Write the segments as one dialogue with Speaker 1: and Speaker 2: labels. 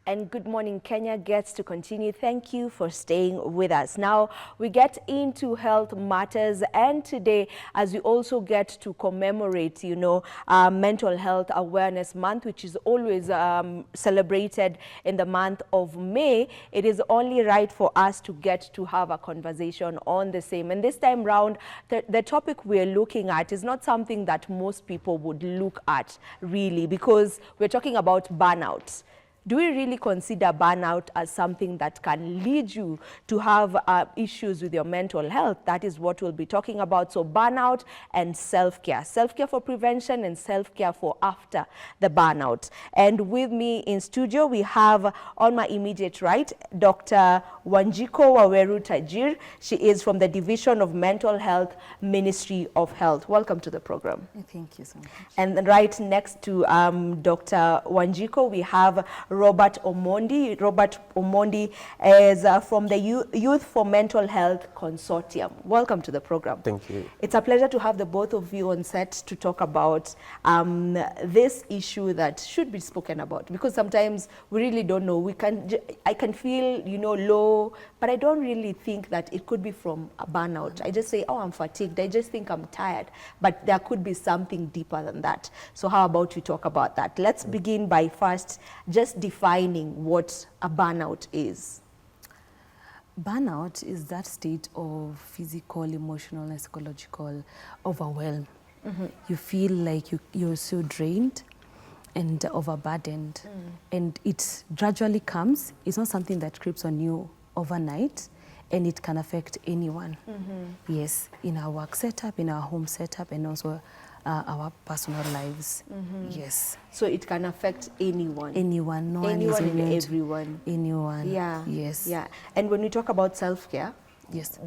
Speaker 1: And Good Morning Kenya gets to continue. Thank you for staying with us. Now we get into health matters, and today, as we also get to commemorate, Mental Health Awareness Month, which is always celebrated in the month of May, it is only right for us to get to have a conversation on the same. And this time round, the topic we're looking at is not something that most people would look at, really, because we're talking about burnout. Do we really consider burnout as something that can lead you to have issues with your mental health? That is what we'll be talking about. So burnout and self-care. Self-care for prevention and self-care for after the burnout. And with me in studio, we have on my immediate right, Dr. Wanjiko Waweru Tajir. She is from the Division of Mental Health, Ministry of Health. Welcome to the program.
Speaker 2: Thank you so much.
Speaker 1: And right next to Dr. Wanjiko, we have Robert Omondi. Robert Omondi is from the Youth for Mental Health Consortium. Welcome to the program.
Speaker 3: Thank you.
Speaker 1: It's a pleasure to have the both of you on set to talk about this issue that should be spoken about, because sometimes we really don't know. I can feel, low, but I don't really think that it could be from a burnout. I just say, oh, I'm fatigued. I just think I'm tired, but there could be something deeper than that. So how about we talk about that? Let's begin by first just defining what a burnout is.
Speaker 2: Burnout is that state of physical, emotional, and psychological overwhelm. Mm-hmm. You feel like you're so drained and overburdened. And it gradually comes. It's not something that creeps on you overnight, and it can affect anyone. Mm-hmm. Yes, in our work setup, in our home setup, and also our personal lives. Mm-hmm. Yes.
Speaker 1: So it can affect anyone.
Speaker 2: Anyone, no one
Speaker 1: anyone
Speaker 2: is
Speaker 1: and everyone.
Speaker 2: Anyone.
Speaker 1: Yeah.
Speaker 2: Yes.
Speaker 1: Yeah. And when we talk about self-care,
Speaker 2: yes,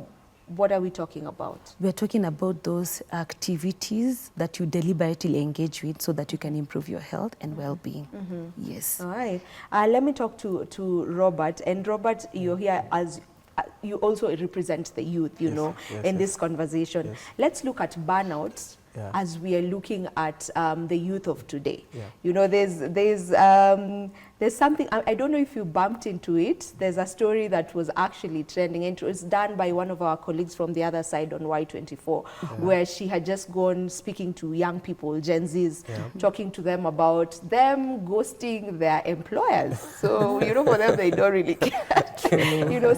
Speaker 1: what are we talking about?
Speaker 2: We're talking about those activities that you deliberately engage with so that you can improve your health and well-being. Mm-hmm. Yes.
Speaker 1: All right. Let me talk to Robert. And Robert, you're here as you also represent the youth, in this conversation. Yes. Let's look at burnout. Yeah. As we are looking at the youth of today. Yeah. There's something, I don't know if you bumped into it. There's a story that was actually trending, and it was done by one of our colleagues from the other side on Y24, where she had just gone speaking to young people, Gen Zs, talking to them about them ghosting their employers. So, for them, they don't really care.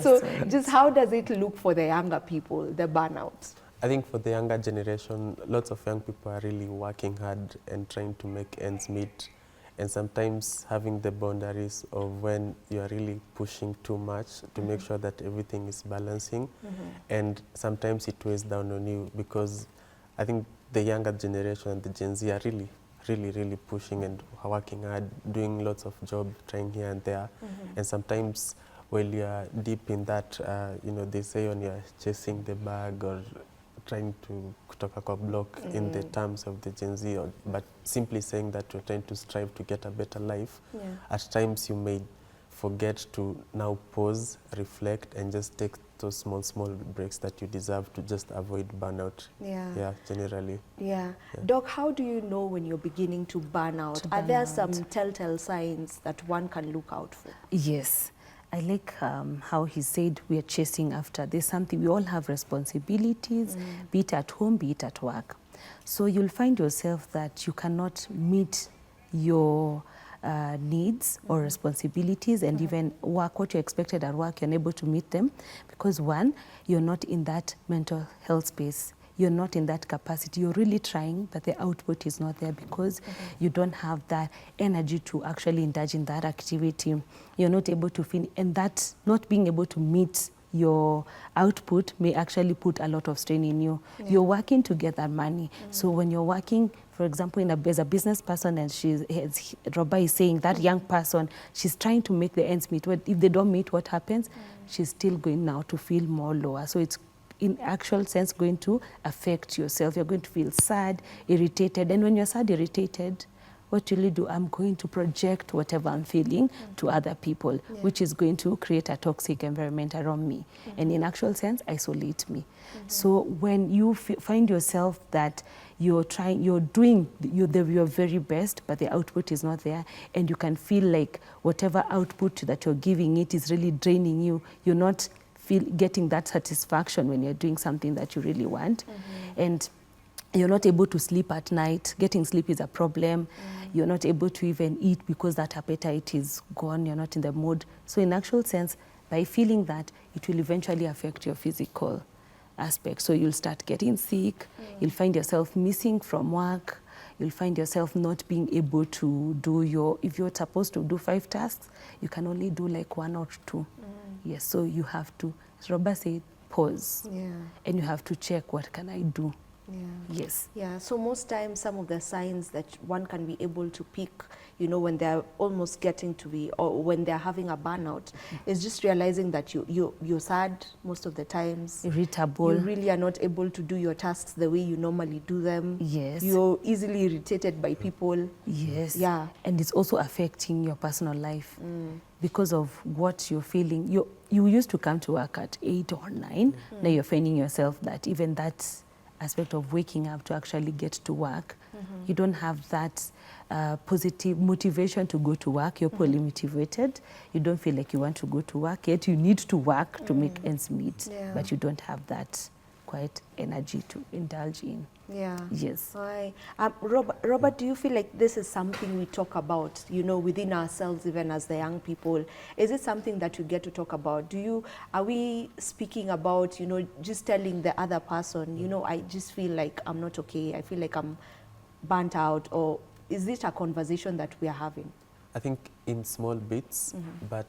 Speaker 1: So just how does it look for the younger people, the burnout?
Speaker 3: I think for the younger generation, lots of young people are really working hard and trying to make ends meet, and sometimes having the boundaries of when you are really pushing too much to make sure that everything is balancing, and sometimes it weighs down on you, because I think the younger generation and the Gen Z are really pushing and working hard, doing lots of job, trying here and there, and sometimes while you are deep in that, they say when you are chasing the bag or trying to kutoka kwa block in the terms of the Gen Z, but simply saying that you're trying to strive to get a better life. Yeah. At times you may forget to now pause, reflect, and just take those small breaks that you deserve to just avoid burnout. Yeah, generally.
Speaker 1: Yeah. Doc, how do you know when you're beginning to burn out? Are there some telltale signs that one can look out for?
Speaker 2: Yes. I like how he said we are chasing after. There's something, we all have responsibilities, be it at home, be it at work. So you'll find yourself that you cannot meet your needs or responsibilities, and even work, what you expected at work, you're unable to meet them, because one, you're not in that mental health space. You're not in that capacity. You're really trying, but the output is not there because you don't have that energy to actually indulge in that activity. You're not able to finish, and that not being able to meet your output may actually put a lot of strain in you. Yeah. You're working to get that money. So when you're working, for example, as a business person, and Robert is saying that young person, she's trying to make the ends meet. If they don't meet, what happens? She's still going now to feel more lower. So it's in actual sense going to affect yourself. You're going to feel sad, irritated. And when you're sad, irritated, what will you do? I'm going to project whatever I'm feeling to other people, which is going to create a toxic environment around me. And in actual sense, isolate me. So when you find yourself that you're doing your very best, but the output is not there, and you can feel like whatever output that you're giving it is really draining you, you're not getting that satisfaction when you're doing something that you really want. And you're not able to sleep at night. Getting sleep is a problem. You're not able to even eat because that appetite is gone. You're not in the mood. So in actual sense, by feeling that, it will eventually affect your physical aspect. So you'll start getting sick. You'll find yourself missing from work. You'll find yourself not being able to do if you're supposed to do 5 tasks, you can only do like 1 or 2. Yes, so you have to, as Robert said, pause. And you have to check, what can I do? Yes.
Speaker 1: Yeah, so most times some of the signs that one can be able to pick, you know, when they're almost getting to be, or when they're having a burnout, is just realizing that you're sad most of the times.
Speaker 2: Irritable.
Speaker 1: You really are not able to do your tasks the way you normally do them.
Speaker 2: Yes.
Speaker 1: You're easily irritated by people.
Speaker 2: Yes.
Speaker 1: Yeah.
Speaker 2: And it's also affecting your personal life because of what you're feeling. You used to come to work at 8 or 9. Now you're finding yourself that even that aspect of waking up to actually get to work, you don't have that positive motivation to go to work. You're poorly motivated. You don't feel like you want to go to work, yet you need to work to make ends meet, but you don't have that quite energy to indulge in.
Speaker 1: Yeah.
Speaker 2: Yes.
Speaker 1: Right. Robert, do you feel like this is something we talk about, you know, within ourselves, even as the young people? Is it something that you get to talk about? Are we speaking about, you know, just telling the other person, you know, I just feel like I'm not okay, I feel like I'm burnt out, or is it a conversation that we are having?
Speaker 3: I think in small bits, but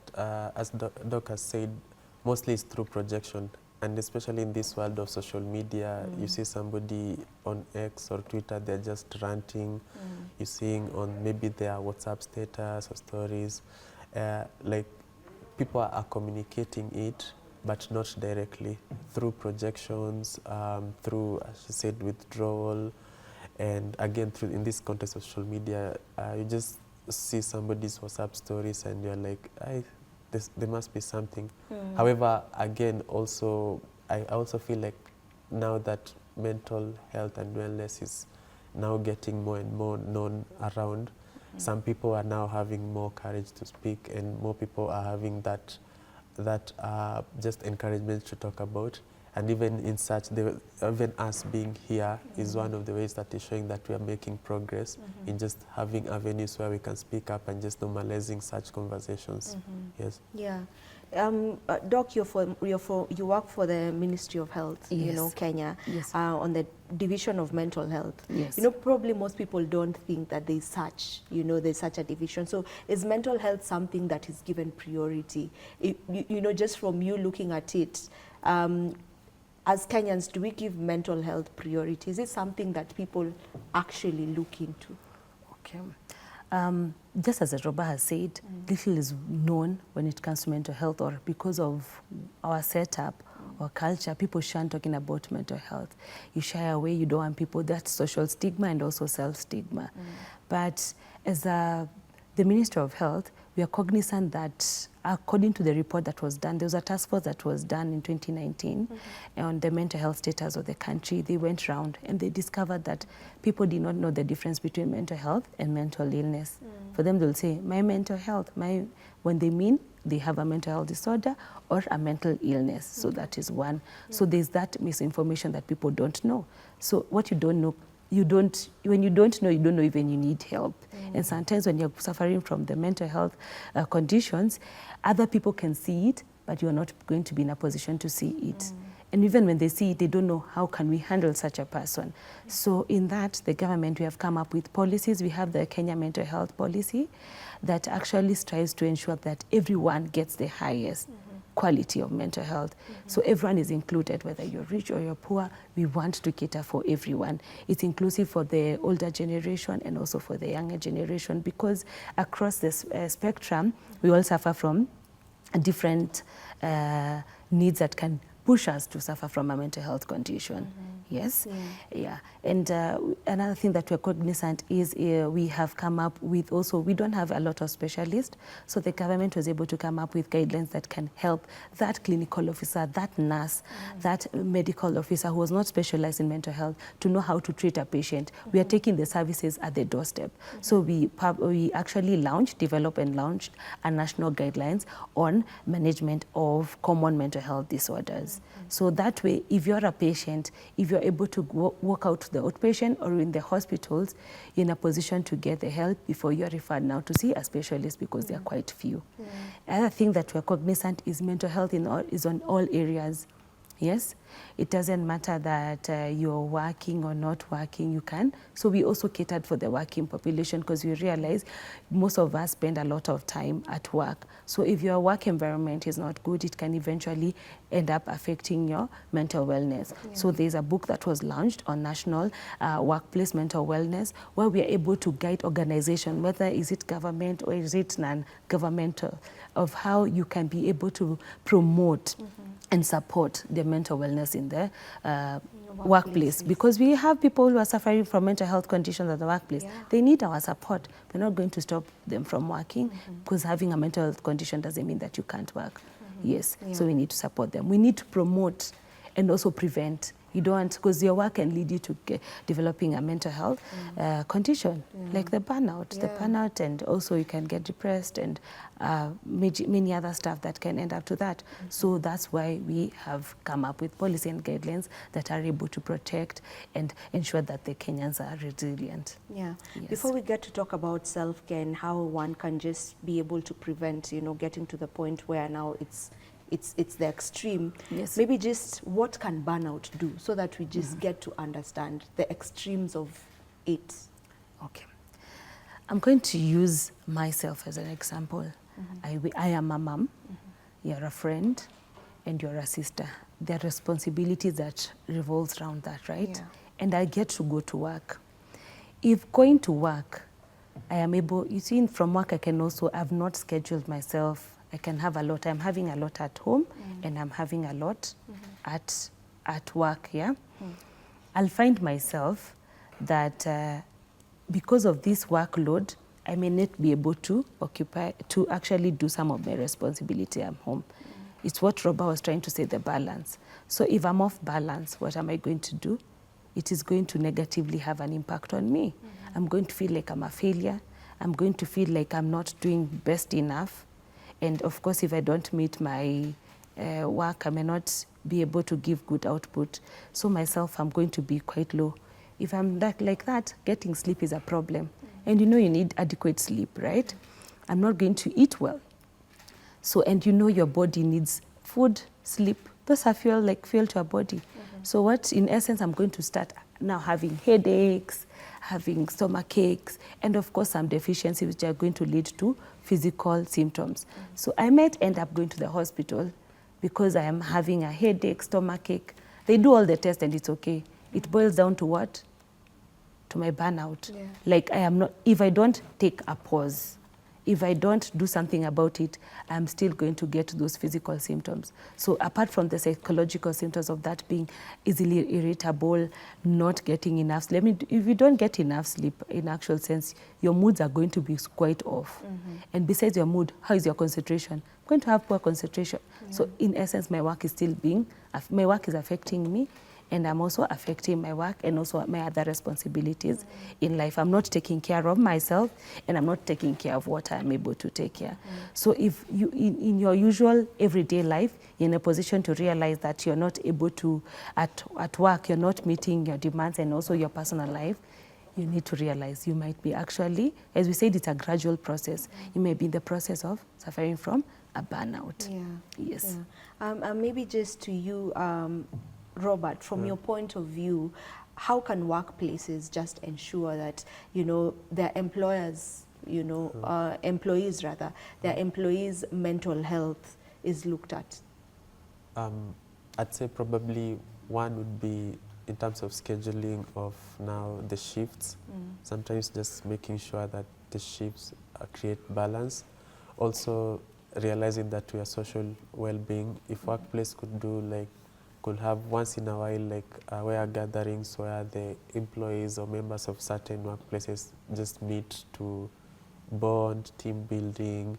Speaker 3: as Doc has said, mostly it's through projection. And especially in this world of social media, you see somebody on X or Twitter, they're just ranting. You're seeing on maybe their WhatsApp status or stories, like people are communicating it, but not directly, through projections, through, as she said, withdrawal. And again, in this context of social media, you just see somebody's WhatsApp stories and you're like, there must be something. However, again, I also feel like now that mental health and wellness is now getting more and more known around, some people are now having more courage to speak, and more people are having that just encouragement to talk about. And even in such, even us being here is one of the ways that is showing that we are making progress in just having avenues where we can speak up and just normalizing such conversations. Yes.
Speaker 1: Yeah. Doc, you work for the Ministry of Health, you know, Kenya, on the Division of Mental Health.
Speaker 2: Yes.
Speaker 1: You know, probably most people don't think that there's such a division. So is mental health something that is given priority? You know, just from you looking at it, as Kenyans, do we give mental health priority? Is it something that people actually look into?
Speaker 2: Okay. Just as Robert has said, little is known when it comes to mental health, or because of our setup or culture, people shun talking about mental health. You shy away, you don't want people, that's social stigma and also self-stigma. But as the Ministry of Health, we are cognizant that according to the report that was done, there was a task force that was done in 2019 on the mental health status of the country. They went around and they discovered that people did not know the difference between mental health and mental illness. For them, they'll say, my mental health, when they mean they have a mental health disorder or a mental illness. So that is one. So there's that misinformation that people don't know. So what you don't know, when you don't know even you need help. And sometimes when you're suffering from the mental health conditions, other people can see it, but you're not going to be in a position to see it. And even when they see it, they don't know how can we handle such a person. So in that, the government, we have come up with policies. We have the Kenya Mental Health Policy that actually strives to ensure that everyone gets the highest quality of mental health. So everyone is included, whether you're rich or you're poor. We want to cater for everyone. It's inclusive for the older generation and also for the younger generation, because across the spectrum, we all suffer from different needs that can push us to suffer from a mental health condition. Yes, yeah. And another thing that we're cognizant is we have come up with also, we don't have a lot of specialists, so the government was able to come up with guidelines that can help that clinical officer, that nurse, that medical officer who was not specialized in mental health to know how to treat a patient. We are taking the services at the doorstep. So we actually developed and launched a national guidelines on management of common mental health disorders. So that way, if you're a patient, if you're able to walk out to the outpatient or in the hospitals, you're in a position to get the help before you're referred now to see a specialist, because there are quite few. Another thing that we're cognizant is mental health is on all areas. Yes, it doesn't matter that you're working or not working, you can. So we also catered for the working population, because we realize most of us spend a lot of time at work. So if your work environment is not good, it can eventually end up affecting your mental wellness. So there's a book that was launched on national workplace mental wellness, where we are able to guide organization, whether is it government or is it non-governmental, of how you can be able to promote and support the mental wellness in the workplace. Because we have people who are suffering from mental health conditions at the workplace. They need our support. We're not going to stop them from working, because having a mental health condition doesn't mean that you can't work. Yes, so we need to support them. We need to promote and also prevent. You don't, because your work can lead you to developing a mental health condition, like the burnout, and also you can get depressed and many other stuff that can end up to that. So that's why we have come up with policy and guidelines that are able to protect and ensure that the Kenyans are resilient.
Speaker 1: Yeah.
Speaker 2: Yes.
Speaker 1: Before we get to talk about self-care and how one can just be able to prevent, getting to the point where now it's the extreme.
Speaker 2: Yes.
Speaker 1: Maybe just what can burnout do, so that we just get to understand the extremes of it.
Speaker 2: Okay. I'm going to use myself as an example. I am a mom, you're a friend, and you're a sister. There are responsibilities that revolves around that, right?
Speaker 1: Yeah.
Speaker 2: And I get to go to work. If going to work, I am able, you see, from work I can also, I've not scheduled myself. I can have a lot. I'm having a lot at home, and I'm having a lot at work, yeah? I'll find myself that because of this workload, I may not be able to actually do some of my responsibility at home. It's what Robert was trying to say, the balance. So if I'm off balance, what am I going to do? It is going to negatively have an impact on me. I'm going to feel like I'm a failure. I'm going to feel like I'm not doing best enough. And of course, if I don't meet my work, I may not be able to give good output. So myself, I'm going to be quite low. If I'm like that, getting sleep is a problem. And you need adequate sleep, right? I'm not going to eat well. So, and your body needs food, sleep. Those are fuel to our body. So what, in essence, I'm going to start now having headaches, having stomach aches, and of course some deficiencies which are going to lead to physical symptoms. So I might end up going to the hospital because I am having a headache, stomach ache. They do all the tests and it's okay. It boils down to what? To my burnout. Like I am not, if I don't take a pause, if I don't do something about it, I'm still going to get those physical symptoms. So apart from the psychological symptoms of that being easily irritable, not getting enough sleep, if you don't get enough sleep, in actual sense, your moods are going to be quite off. And besides your mood, how is your concentration? I'm going to have poor concentration. So in essence, my work is affecting me, and I'm also affecting my work and also my other responsibilities in life. I'm not taking care of myself, and I'm not taking care of what I'm able to take care. So if you, in your usual everyday life, you're in a position to realize that you're not able to, at work, you're not meeting your demands and also your personal life, you need to realize you might be actually, as we said, it's a gradual process. You may be in the process of suffering from a burnout. Yes.
Speaker 1: Maybe just to you, Robert, from your point of view, how can workplaces just ensure that, their employers, employees rather, their employees' mental health is looked at?
Speaker 3: I'd say probably one would be in terms of scheduling of now the shifts. Sometimes just making sure that the shifts create balance. Also realizing that we are social well-being. If workplace could do like could have once in a while like where gatherings where the employees or members of certain workplaces just meet to bond, team building,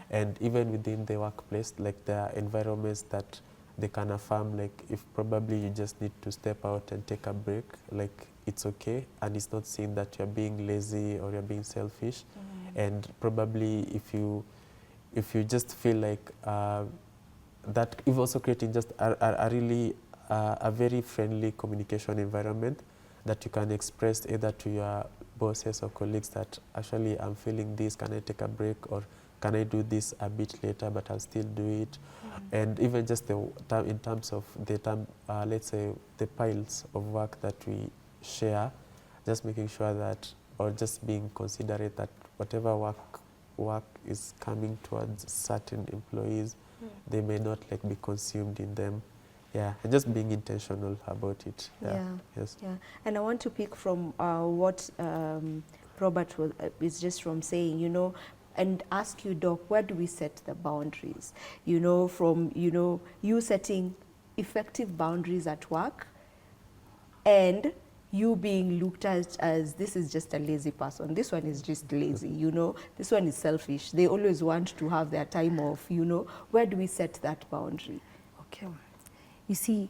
Speaker 3: and even within the workplace, like there are environments that they can affirm, like if probably you just need to step out and take a break, like it's okay, and it's not seen that you're being lazy or you're being selfish. And probably if you just feel like that, you've also creating just a really a very friendly communication environment that you can express either to your bosses or colleagues that actually I'm feeling this, can I take a break, or can I do this a bit later but I'll still do it. And even just in terms of the let's say the piles of work that we share, just making sure that, or just being considerate that whatever work is coming towards certain employees, they may not like be consumed in them. Yeah, and just being intentional about it. Yeah. Yes.
Speaker 1: Yeah, and I want to pick from what Robert is just from saying, you know, and ask you, Doc, where do we set the boundaries? You know, from, you know, you setting effective boundaries at work and you being looked at as this is just a lazy person. This one is just lazy, you know. This one is selfish. They always want to have their time off, you know. Where do we set that boundary?
Speaker 2: Okay. You see,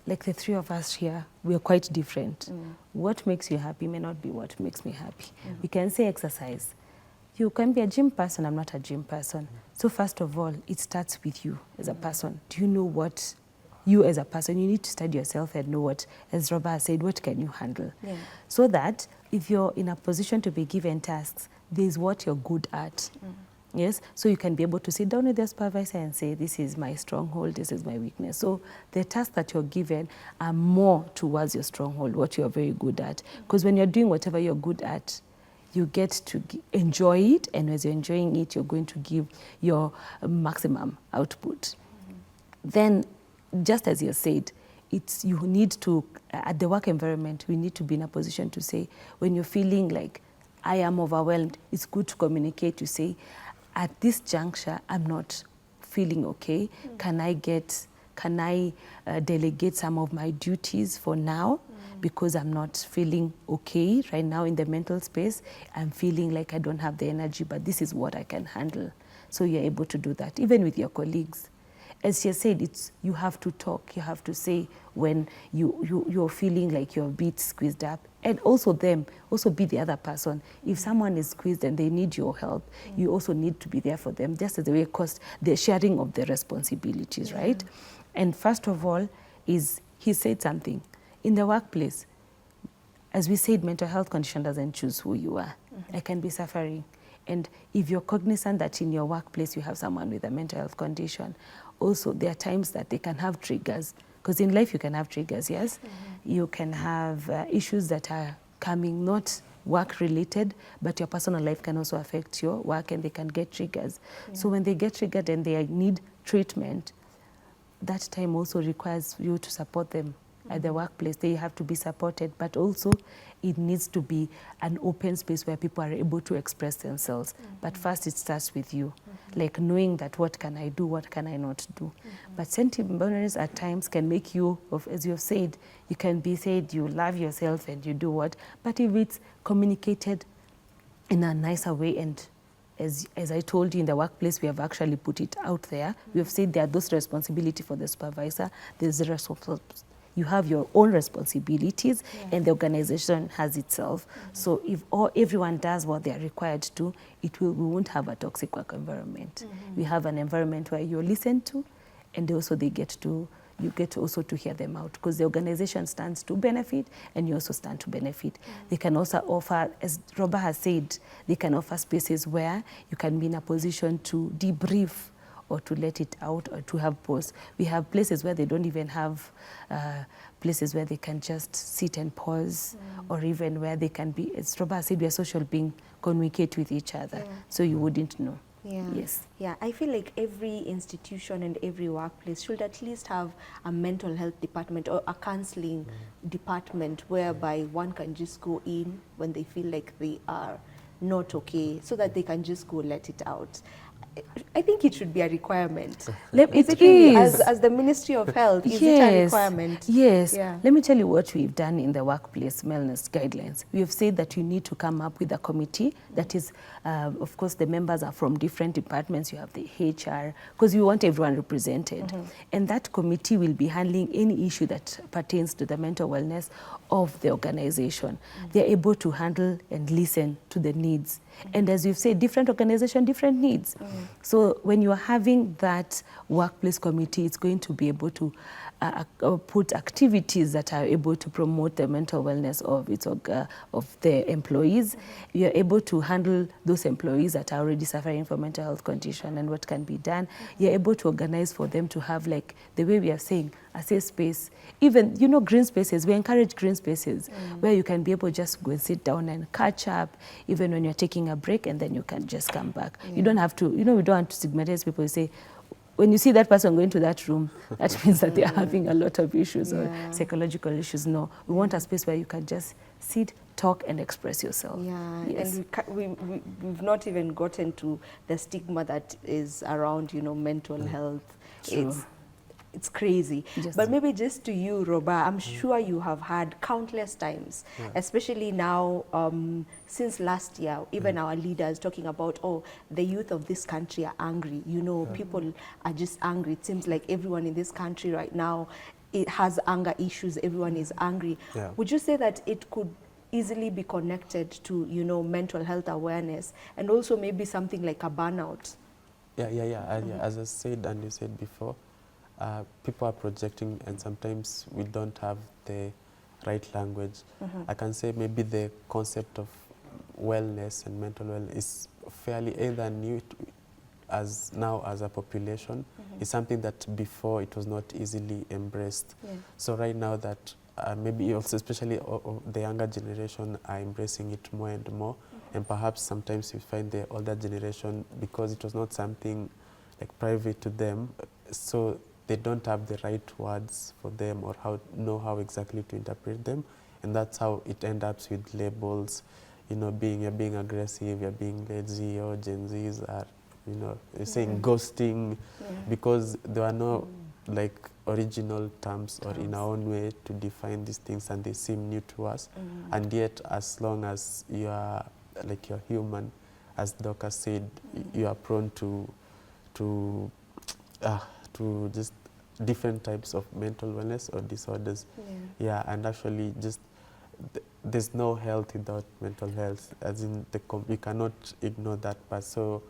Speaker 2: like the three of us here, we are quite different. What makes you happy may not be what makes me happy. We can say exercise. You can be a gym person, I'm not a gym person. So first of all, it starts with you as a person. Do you know what you as a person, you need to study yourself and know what, as Robert has said, what can you handle? So that if you're in a position to be given tasks, there's what you're good at. Yes, so you can be able to sit down with your supervisor and say, this is my stronghold, this is my weakness. So the tasks that you're given are more towards your stronghold, what you're very good at. Because when you're doing whatever you're good at, you get to enjoy it, and as you're enjoying it, you're going to give your maximum output. Then, just as you said, you need to, at the work environment, we need to be in a position to say, when you're feeling like, I am overwhelmed, it's good to communicate, to say, at this juncture, I'm not feeling okay. Can I delegate some of my duties for now? Because I'm not feeling okay right now in the mental space. I'm feeling like I don't have the energy, but this is what I can handle. So you're able to do that, even with your colleagues. As she said, you have to talk, you have to say when you're feeling like you're a bit squeezed up. And also be the other person. If someone is squeezed and they need your help, you also need to be there for them, just as the way, because the sharing of the responsibilities, right? And first of all, he said something. In the workplace, as we said, mental health condition doesn't choose who you are. I can be suffering. And if you're cognizant that in your workplace you have someone with a mental health condition, also there are times that they can have triggers. Because in life you can have triggers, yes? You can have issues that are coming, not work-related, but your personal life can also affect your work, and they can get triggers. So when they get triggered and they need treatment, that time also requires you to support them. At the workplace, they have to be supported, but also it needs to be an open space where people are able to express themselves. But first it starts with you, like knowing that what can I do, what can I not do. But setting boundaries at times can make you, as you have said, you can be said you love yourself and you do what, but if it's communicated in a nicer way, and as I told you, in the workplace, we have actually put it out there. We have said there are those responsibility for the supervisor, there's the responsibility. You have your own responsibilities, and the organization has itself. So if everyone does what they are required to, we won't have a toxic work environment. We have an environment where you're listened to, and also you get to also to hear them out, because the organization stands to benefit, and you also stand to benefit. They can also offer, as Robert has said, they can offer spaces where you can be in a position to debrief, or to let it out, or to have pause. We have places where they don't even have places where they can just sit and pause, or even where they can be, as Robert said, we are social beings, communicate with each other, so you wouldn't know.
Speaker 1: Yeah, I feel like every institution and every workplace should at least have a mental health department or a counseling department, whereby one can just go in when they feel like they are not okay, so that they can just go let it out. I think it should be a requirement.
Speaker 2: It is.
Speaker 1: As the Ministry of Health, is it a requirement?
Speaker 2: Yes.
Speaker 1: Yeah.
Speaker 2: Let me tell you what we've done in the workplace wellness guidelines. We have said that you need to come up with a committee that is, of course, the members are from different departments. You have the HR, because you want everyone represented. And that committee will be handling any issue that pertains to the mental wellness of the organization. They're able to handle and listen to the needs. And as you've said, different organization, different needs. So when you are having that workplace committee, it's going to be able to put activities that are able to promote the mental wellness of the employees. You're able to handle those employees that are already suffering from mental health condition and what can be done. You're able to organize for them to have, like the way we are saying, a safe space. Even, you know, green spaces. We encourage green spaces where you can be able to just go and sit down and catch up, even when you're taking a break, and then you can just come back. You don't have to, you know, we don't want to stigmatize people who say, when you see that person going to that room, that means that they're having a lot of issues or psychological issues. No, we want a space where you can just sit, talk, and express yourself.
Speaker 1: Yeah,
Speaker 2: Yes.
Speaker 1: and we've not even gotten to the stigma that is around, you know, mental health.
Speaker 2: True.
Speaker 1: It's crazy.
Speaker 2: Just-
Speaker 1: But maybe just to you, Roba, I'm sure you have had countless times, especially now, since last year, even our leaders talking about, oh, the youth of this country are angry. You know, people are just angry. It seems like everyone in this country right now, it has anger issues. Everyone is angry.
Speaker 3: Yeah.
Speaker 1: Would you say that it could easily be connected to, you know, mental health awareness and also maybe something like a burnout?
Speaker 3: Yeah. As I said and you said before, people are projecting, and sometimes we don't have the right language. I can say maybe the concept of wellness and mental wellness is fairly either new as now as a population. It's something that before it was not easily embraced. So right now that maybe also especially the younger generation are embracing it more and more, and perhaps sometimes you find the older generation, because it was not something like private to them, so they don't have the right words for them or know how exactly to interpret them, and that's how it ends up with labels, you know, you're being aggressive, you're being lazy, or Gen Zs are, you know, saying ghosting, because there are no like original terms or in our own way to define these things, and they seem new to us. And yet, as long as you are like you're human, as Doka said, you are prone to just different types of mental wellness or disorders. And actually just there's no health without mental health, as in you cannot ignore that part. So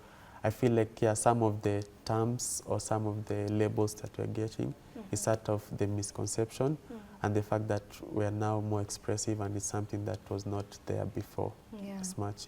Speaker 3: I feel like some of the terms or some of the labels that we're getting is sort of the misconception and the fact that we're now more expressive, and it's something that was not there before as much.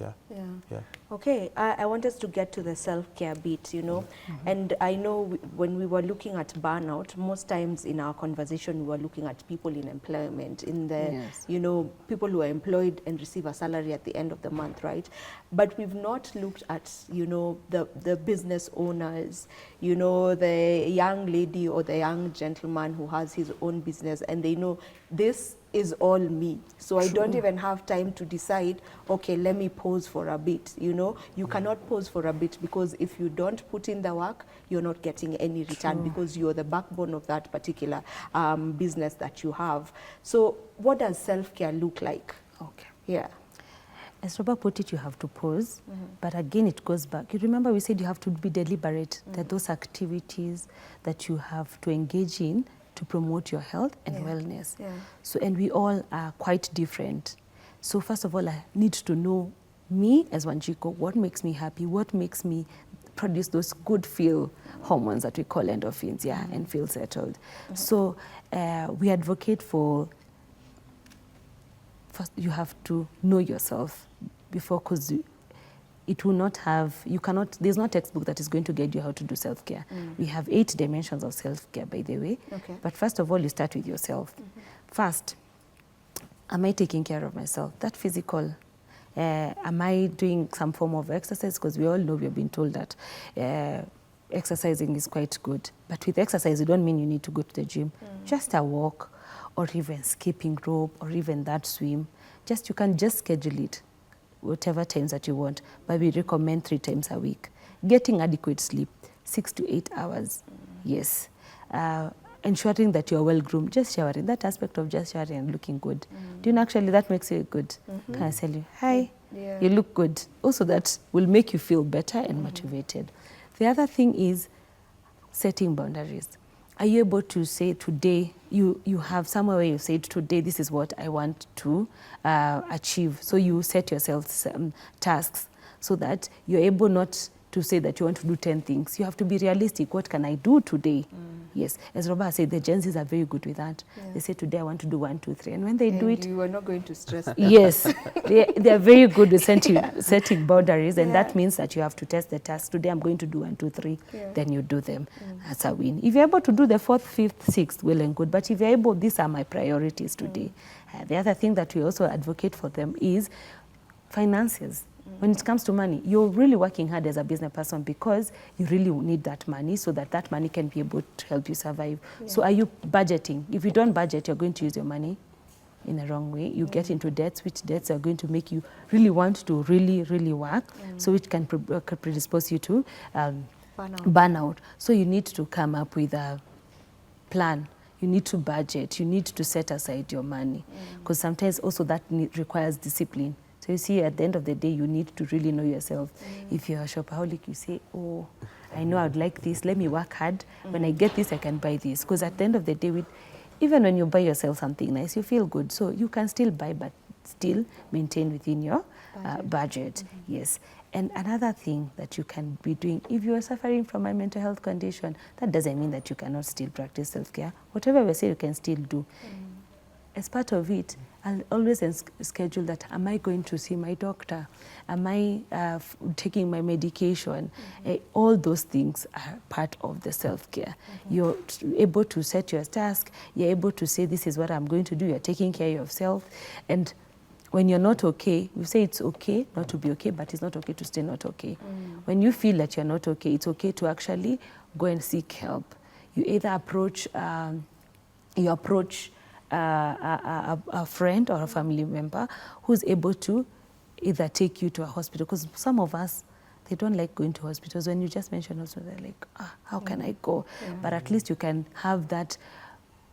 Speaker 1: Okay, I want us to get to the self-care bit, you know, and I know when we were looking at burnout, most times in our conversation we were looking at people in employment, in the, you know, people who are employed and receive a salary at the end of the month, right? But we've not looked at, you know, the business owners, you know, the young lady or the young gentleman who has his own business, and they know this is all me. So I don't even have time to decide, okay, let me pause for a bit, you know. You cannot pause for a bit, because if you don't put in the work, you're not getting any return, because you're the backbone of that particular business that you have. So what does self-care look like?
Speaker 2: Okay.
Speaker 1: Yeah.
Speaker 2: As Roba put it, you have to pause, but again it goes back. You remember we said you have to be deliberate, that those activities that you have to engage in to promote your health and wellness. So, and we all are quite different. So first of all, I need to know me as Wanjiko, what makes me happy, what makes me produce those good feel hormones that we call endorphins, and feel settled. So we advocate for, first you have to know yourself before, because it will not have, you cannot, there's no textbook that is going to guide you how to do self-care. We have 8 dimensions of self-care, by the way. But first of all, you start with yourself. First, am I taking care of myself? That physical, am I doing some form of exercise? Because we all know, we've been told that exercising is quite good. But with exercise, you don't mean you need to go to the gym. Just a walk, or even skipping rope, or even that swim. You can just schedule it, whatever times that you want, but we recommend 3 times a week. getting adequate sleep, 6 to 8 hours, yes. Ensuring that you're well groomed, just showering, that aspect of just showering and looking good. Do you know actually that makes you good? Can I tell you, hi, you look good. Also that will make you feel better and motivated. The other thing is setting boundaries. Are you able to say today, you have somewhere where you said today this is what I want to achieve. So you set yourself some tasks so that you're able not to say that you want to do 10 things. You have to be realistic. What can I do today? Yes, as Robert said, the Gen Zs are very good with that. They say today I want to do 1, 2, 3. And when they do it,
Speaker 1: you are not going to stress them.
Speaker 2: yes, they are very good with setting boundaries, and that means that you have to test the task. Today I'm going to do 1, 2, 3, then you do them. That's a win. If you're able to do the 4th, 5th, 6th, well and good. But if you're able, these are my priorities today. The other thing that we also advocate for them is finances. When it comes to money, you're really working hard as a business person because you really need that money so that that money can be able to help you survive. So are you budgeting? If you don't budget, you're going to use your money in the wrong way. You get into debts, which debts are going to make you really want to really work, so it can predispose you to burnout. So you need to come up with a plan. You need to budget. You need to set aside your money because sometimes also that requires discipline. So you see, at the end of the day, you need to really know yourself. If you're a shopaholic, you say, oh, I know I'd like this. Let me work hard. When I get this, I can buy this. Because at the end of the day, even when you buy yourself something nice, you feel good. So you can still buy, but still maintain within your budget. Yes. And another thing that you can be doing, if you are suffering from a mental health condition, that doesn't mean that you cannot still practice self-care. Whatever we say, you can still do. As part of it, I'll always schedule that, am I going to see my doctor? Am I taking my medication? All those things are part of the self-care. You're able to set your task. You're able to say, this is what I'm going to do. You're taking care of yourself. And when you're not okay, you say it's okay not to be okay, but it's not okay to stay not okay. When you feel that you're not okay, it's okay to actually go and seek help. You either approach, a friend or a family member who's able to either take you to a hospital, because some of us, they don't like going to hospitals. When you just mention hospital, they're like, how can I go? But at least you can have that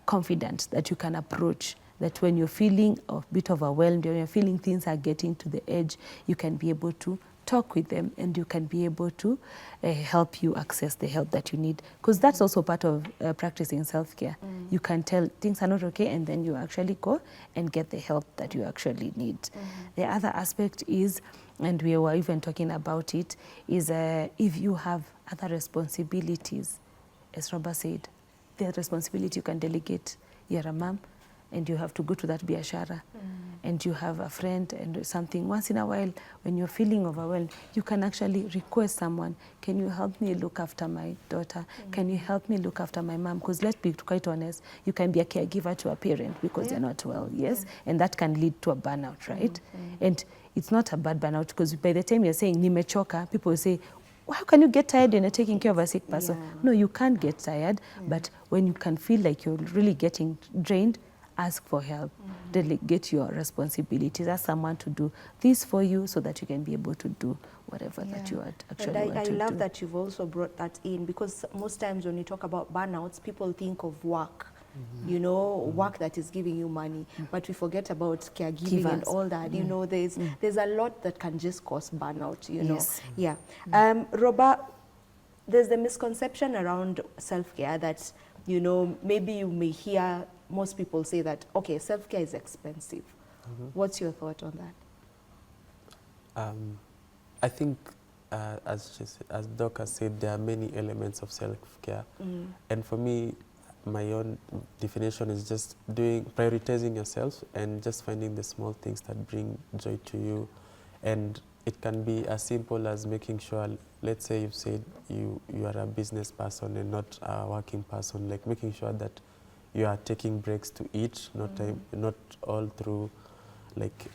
Speaker 2: confidence that you can approach, that when you're feeling a bit overwhelmed, when you're feeling things are getting to the edge, you can be able to talk with them and you can be able to help you access the help that you need. Because that's also part of practicing self-care. You can tell things are not okay and then you actually go and get the help that you actually need. The other aspect is, and we were even talking about it, is if you have other responsibilities, as Robert said, the responsibility you can delegate. You're a mom and you have to go to that biashara and you have a friend and something. Once in a while, when you're feeling overwhelmed, you can actually request someone, can you help me look after my daughter? Can you help me look after my mom? Because let's be quite honest, you can be a caregiver to a parent because they're not well, yes? And that can lead to a burnout, right? And it's not a bad burnout because by the time you're saying, nimechoka, people will say, how can you get tired when you're taking care of a sick person? No, you can't get tired, but when you can feel like you're really getting drained, ask for help. Delegate your responsibilities. Ask someone to do this for you so that you can be able to do whatever that you actually want to do.
Speaker 1: I love that you've also brought that in, because most times when you talk about burnouts, people think of work. You know, work that is giving you money, but we forget about caregiving and all that. You know, there's a lot that can just cause burnout, you know. Yeah. Robert, there's the misconception around self-care that, you know, maybe you may hear most people say that, okay, self-care is expensive. What's your thought on that?
Speaker 3: I think, as Doc has said, there are many elements of self-care. And for me, my own definition is just prioritizing yourself and just finding the small things that bring joy to you. And it can be as simple as making sure, let's say you've said you are a business person and not a working person, like making sure that you are taking breaks to eat, not all through like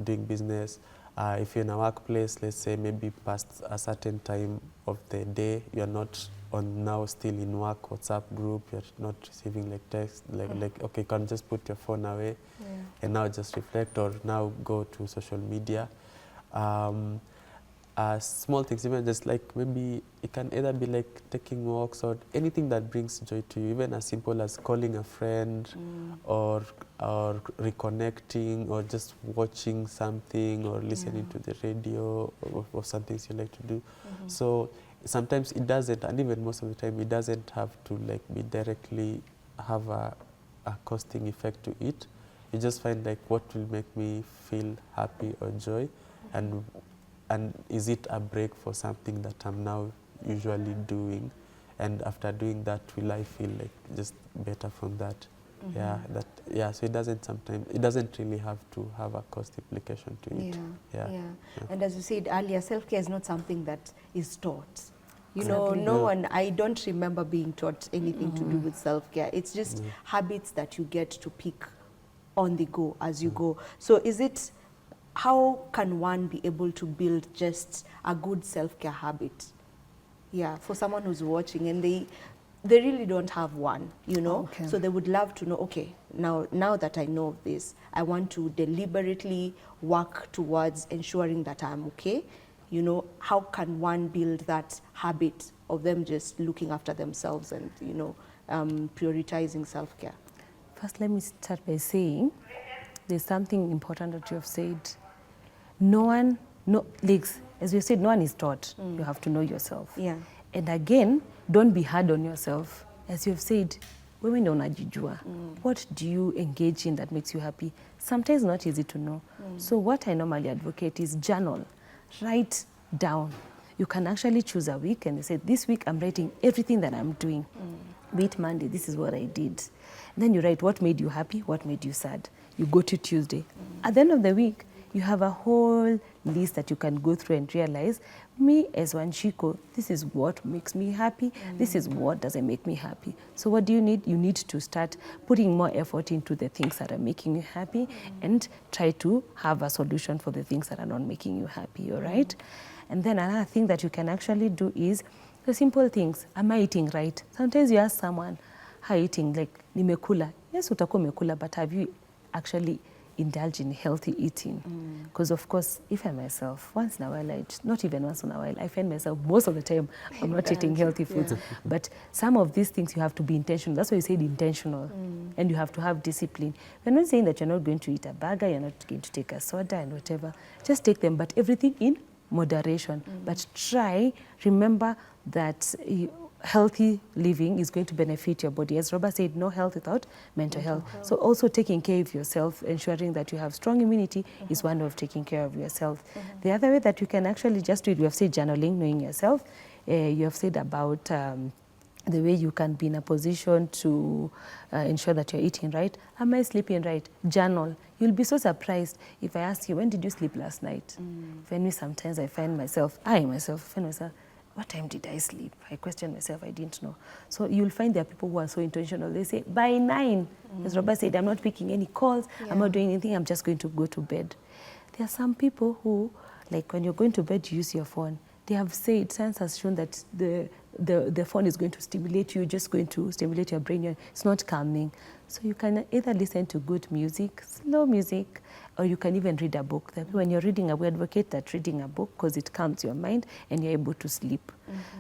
Speaker 3: doing business. If you're in a workplace, let's say maybe past a certain time of the day, you're not on now still in work WhatsApp group, you're not receiving like text, like okay, you can just put your phone away and now just reflect, or now go to social media. small things, even just like maybe it can either be like taking walks or anything that brings joy to you, even as simple as calling a friend or reconnecting or just watching something or listening to the radio or some things you like to do. So sometimes it doesn't, and even most of the time it doesn't have to like be directly have a costing effect to it. You just find like what will make me feel happy or joy, and is it a break for something that I'm now usually doing, and after doing that will I feel like just better from that. So it doesn't really have to have a cost implication to it.
Speaker 1: And as you said earlier, self-care is not something that is taught. You know, no one, I don't remember being taught anything to do with self-care. It's just habits that you get to pick on the go as you go. So how can one be able to build just a good self-care habit? Yeah, for someone who's watching and they really don't have one, you know?
Speaker 2: Okay.
Speaker 1: So they would love to know, okay, now that I know this, I want to deliberately work towards ensuring that I'm okay. You know, how can one build that habit of them just looking after themselves and, you know, prioritizing self-care?
Speaker 2: First, let me start by saying there's something important that you have said. As you said, no one is taught. You have to know yourself.
Speaker 1: Yeah.
Speaker 2: And again, don't be hard on yourself. As you have said, women don't unajijua. What do you engage in that makes you happy? Sometimes not easy to know. So what I normally advocate is journal. Write down. You can actually choose a week and say, this week I'm writing everything that I'm doing. Be it Monday, this is what I did. And then you write what made you happy, what made you sad. You go to Tuesday. At the end of the week, you have a whole list that you can go through and realize, me as Wanchiko, this is what makes me happy, this is what doesn't make me happy. So what do you need? You need to start putting more effort into the things that are making you happy and try to have a solution for the things that are not making you happy, all right? And then another thing that you can actually do is the simple things. Am I eating right? Sometimes you ask someone, how are you eating? Like, nimekula. Yes, utakuwa umekula, but have you actually indulge in healthy eating? Because of course, if I myself, once in a while, not even once in a while, I find myself most of the time I'm not eating healthy foods. But some of these things you have to be intentional. That's why you said intentional. And you have to have discipline. We're not saying that you're not going to eat a burger, you're not going to take a soda and whatever. Just take them, but everything in moderation. But remember that healthy living is going to benefit your body. As Robert said, no health without mental health. So also taking care of yourself, ensuring that you have strong immunity is one way of taking care of yourself. The other way that you can actually just do it, we have said journaling, knowing yourself. You have said about the way you can be in a position to ensure that you're eating right. Am I sleeping right? Journal. You'll be so surprised if I ask you, when did you sleep last night? Sometimes I find myself, what time did I sleep? I question myself, I didn't know. So you'll find there are people who are so intentional. They say, by 9, as Robert said, I'm not picking any calls, I'm not doing anything, I'm just going to go to bed. There are some people who, like when you're going to bed, you use your phone. They have said, science has shown that the phone is going to stimulate you, just going to stimulate your brain. It's not calming. So you can either listen to good music, slow music, or you can even read a book. When you're reading, we advocate that reading a book because it calms your mind and you're able to sleep.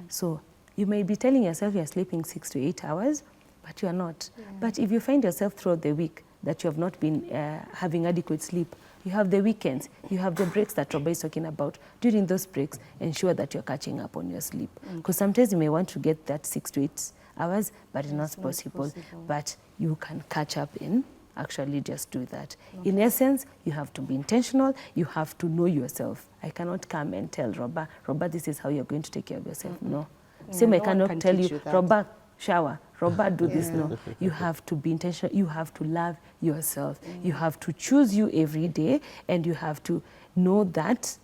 Speaker 2: So you may be telling yourself you're sleeping 6 to 8 hours, but you're not. But if you find yourself throughout the week that you have not been having adequate sleep, you have the weekends, you have the breaks that Robert is talking about. During those breaks, ensure that you're catching up on your sleep. Because sometimes you may want to get that 6 to 8 hours, but it's not possible. But you can catch up in actually just do that. In essence, you have to be intentional. You have to know yourself. I cannot come and tell Robert, this is how you're going to take care of yourself. No. Same, I cannot tell you, Robert, shower. Robert, do this. No. You have to be intentional. You have to love yourself. You have to choose you every day, and you have to know that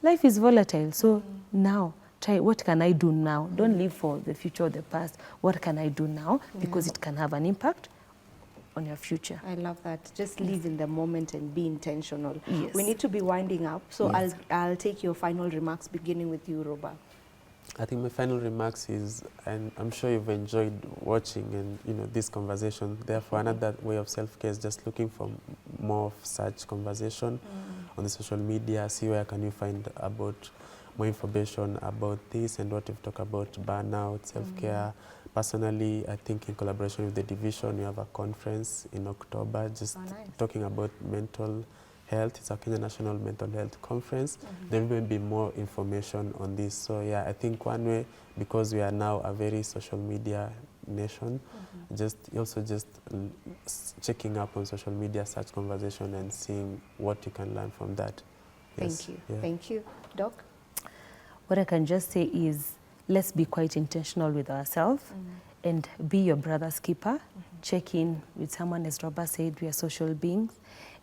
Speaker 2: life is volatile. So now, try, what can I do now? Don't live for the future or the past. What can I do now? Because it can have an impact on your future.
Speaker 1: I love that. Just live in the moment and be intentional.
Speaker 2: Yes.
Speaker 1: We need to be winding up. So I'll take your final remarks, beginning with you, Robert.
Speaker 3: I think my final remarks is, and I'm sure you've enjoyed watching and this conversation. Therefore, another way of self-care is just looking for more of such conversation on the social media. See where can you find about more information about this and what we've talked about, burnout, self-care. Personally, I think in collaboration with the division, we have a conference in October just talking about mental health. It's a Kenya National Mental Health Conference. There will be more information on this. So yeah, I think one way, because we are now a very social media nation, just checking up on social media, search conversation and seeing what you can learn from that. Yes.
Speaker 1: Thank you.
Speaker 3: Yeah.
Speaker 1: Thank you. Doc?
Speaker 2: What I can just say is, let's be quite intentional with ourselves and be your brother's keeper. Check in with someone, as Robert said, we are social beings.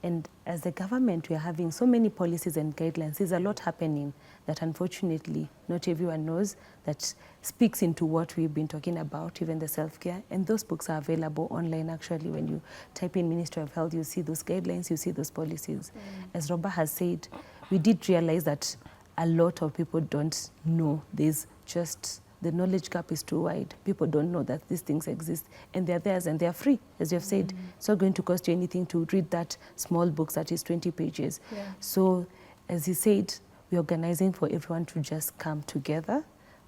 Speaker 2: And as the government, we are having so many policies and guidelines. There's a lot happening that unfortunately not everyone knows, that speaks into what we've been talking about, even the self-care. And those books are available online actually. When you type in Ministry of Health, you see those guidelines, you see those policies. As Robert has said, we did realize that a lot of people don't know. There's just, the knowledge gap is too wide. People don't know that these things exist, and they're theirs and they're free, as you've said. It's not going to cost you anything to read that small book that is 20 pages. So, as he said, we're organizing for everyone to just come together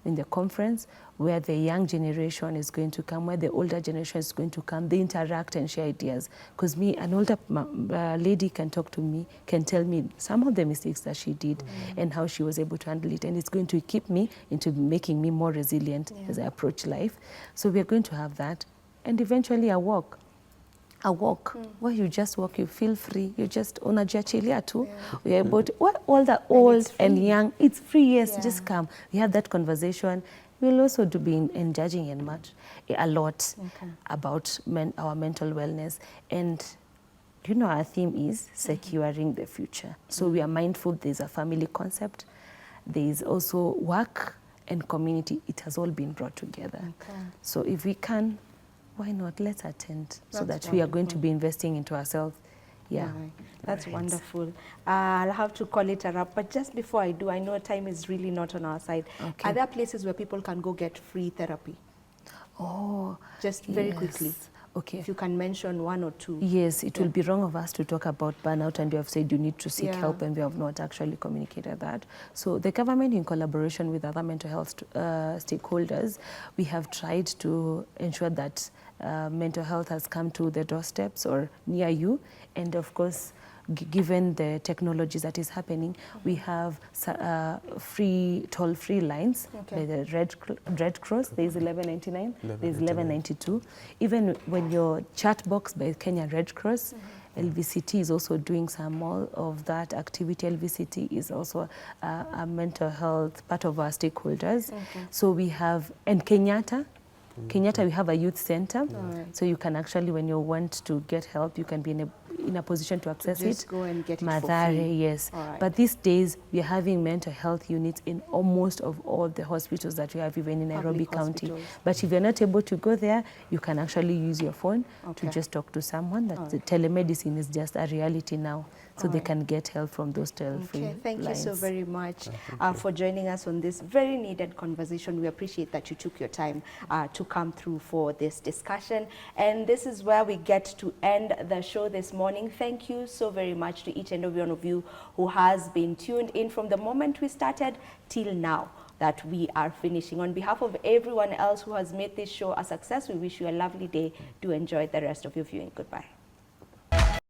Speaker 2: in the conference, where the young generation is going to come, where the older generation is going to come. They interact and share ideas. Because me, an older lady can talk to me, can tell me some of the mistakes that she did and how she was able to handle it. And it's going to keep me into making me more resilient as I approach life. So we're going to have that. And eventually a walk. Where you just walk, you feel free, you just unajiachilia tu. You're able to, all the old and young, it's free, yes, just come. We have that conversation. We'll also be engaging in a lot about our mental wellness. And you know, our theme is securing the future. So we are mindful there's a family concept. There is also work and community. It has all been brought together. So if we can, why not? Let's attend so that we are going to be investing into ourselves.
Speaker 1: That's wonderful. I'll have to call it a wrap, but just before I do, I know time is really not on our side. Are there places where people can go get free therapy? Just very quickly. If you can mention one or two.
Speaker 2: Yes, it will be wrong of us to talk about burnout and we have said you need to seek help, and we have not actually communicated that. So the government, in collaboration with other mental health stakeholders, we have tried to ensure that mental health has come to the doorsteps or near you. And of course, given the technologies that is happening, we have free toll-free lines. The Red Cross, there's 1199, there's 1192. Even when your chat box by Kenya Red Cross, LVCT is also doing some more of that activity. LVCT is also a mental health part of our stakeholders. So we have, and Kenyatta, we have a youth center, so you can actually, when you want to get help, you can be in a position to access it.
Speaker 1: Just go and get it for
Speaker 2: Mathare,
Speaker 1: free.
Speaker 2: yes. But these days, we are having mental health units in almost of all the hospitals that we have, even in Nairobi County. But if you're not able to go there, you can actually use your phone to just talk to someone. That the telemedicine is just a reality now, so they can get help from those toll-free
Speaker 1: Thank
Speaker 2: lines.
Speaker 1: you so very much for joining us on this very needed conversation. We appreciate that you took your time to come through for this discussion. And this is where we get to end the show this morning. Thank you so very much to each and every one of you who has been tuned in from the moment we started till now that we are finishing. On behalf of everyone else who has made this show a success, we wish you a lovely day. Do enjoy the rest of your viewing. Goodbye.